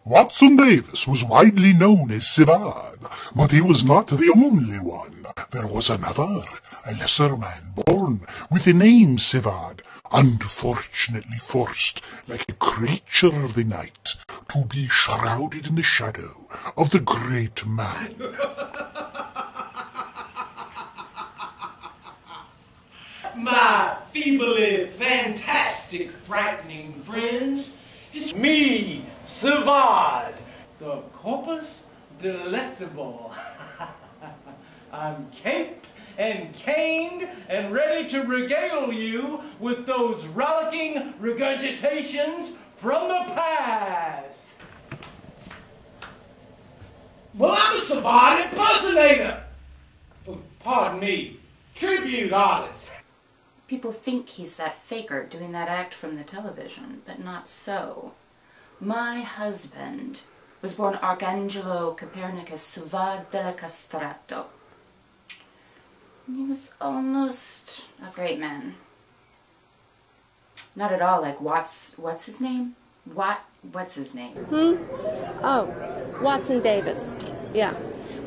Watson Davis was widely known as Sivad, but he was not the only one. There was another, a lesser man born with the name Sivad, unfortunately forced, like a creature of the night, to be shrouded in the shadow of the great man. My feebly fantastic frightening friends, it's me, Sivad, the corpus delectable. I'm caked and caned and ready to regale you with those rollicking regurgitations from the past. Well, I'm a Sivad impersonator. Pardon me, tribute artist. People think he's that faker doing that act from the television, but not so. My husband was born Arcangelo Copernicus Sivad della Castrato. He was almost a great man. Not at all like what's his name? What's his name? Oh, Watson Davis. Yeah.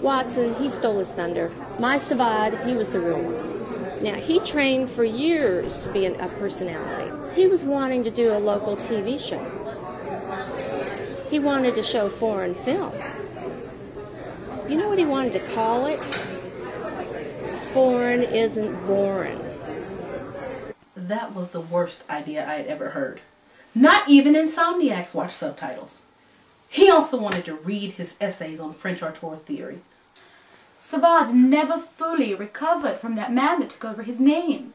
Watson, he stole his thunder. My Sivad, he was the real one. Now, he trained for years to be a personality. He was wanting to do a local TV show. He wanted to show foreign films. You know what he wanted to call it? Foreign Isn't Boring. That was the worst idea I had ever heard. Not even insomniacs watch subtitles. He also wanted to read his essays on French auteur theory. Sivad never fully recovered from that man that took over his name.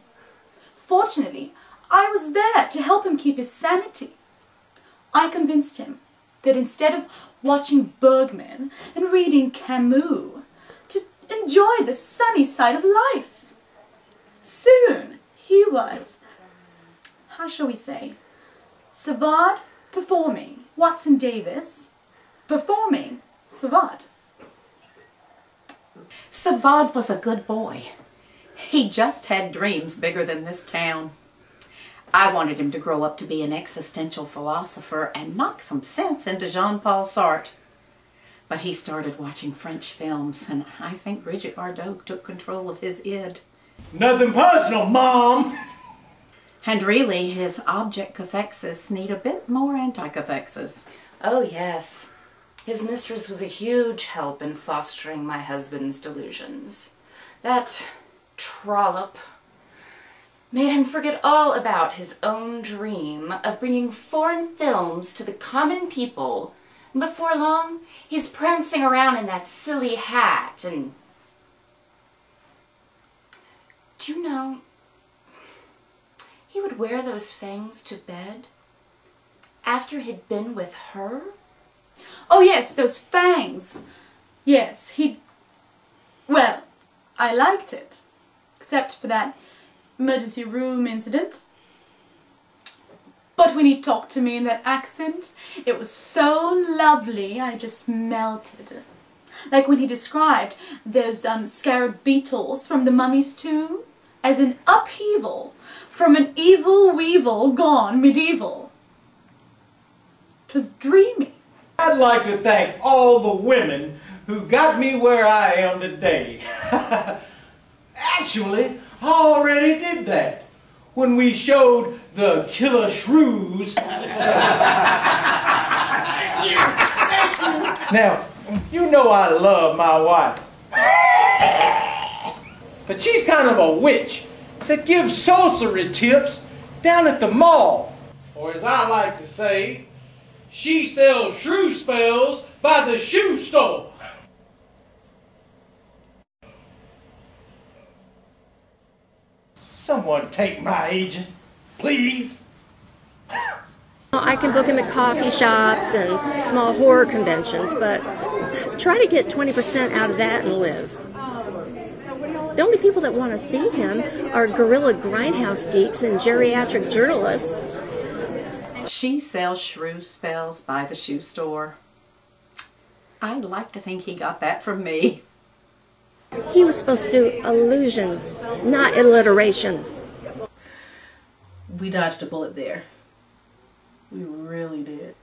Fortunately, I was there to help him keep his sanity. I convinced him that instead of watching Bergman and reading Camus, to enjoy the sunny side of life. Soon he was, how shall we say, Sivad performing Watson Davis, performing Sivad. Sivad was a good boy. He just had dreams bigger than this town. I wanted him to grow up to be an existential philosopher and knock some sense into Jean-Paul Sartre. But he started watching French films, and I think Brigitte Bardot took control of his id. Nothing personal, Mom. And really, his object cathexis need a bit more anti-cathexis. Oh yes. His mistress was a huge help in fostering my husband's delusions. That trollop made him forget all about his own dream of bringing foreign films to the common people, and before long he's prancing around in that silly hat and... Do you know, he would wear those fangs to bed after he'd been with her? Oh yes, those fangs. Yes, well, I liked it. Except for that emergency room incident. But when he talked to me in that accent, it was so lovely, I just melted. Like when he described those scarab beetles from the mummy's tomb as an upheaval from an evil weevil gone medieval. 'Twas dreamy. I'd like to thank all the women who got me where I am today. Actually, I already did that when we showed the killer shrews. Now, you know I love my wife. But she's kind of a witch that gives sorcery tips down at the mall. Or as I like to say, she sells shrew spells by the shoe store. Someone take my agent, please. I can book him at coffee shops and small horror conventions, but try to get 20% out of that and live. The only people that want to see him are guerrilla grindhouse geeks and geriatric journalists. She sells shrew spells by the shoe store. I'd like to think he got that from me. He was supposed to do illusions, not alliterations. We dodged a bullet there. We really did.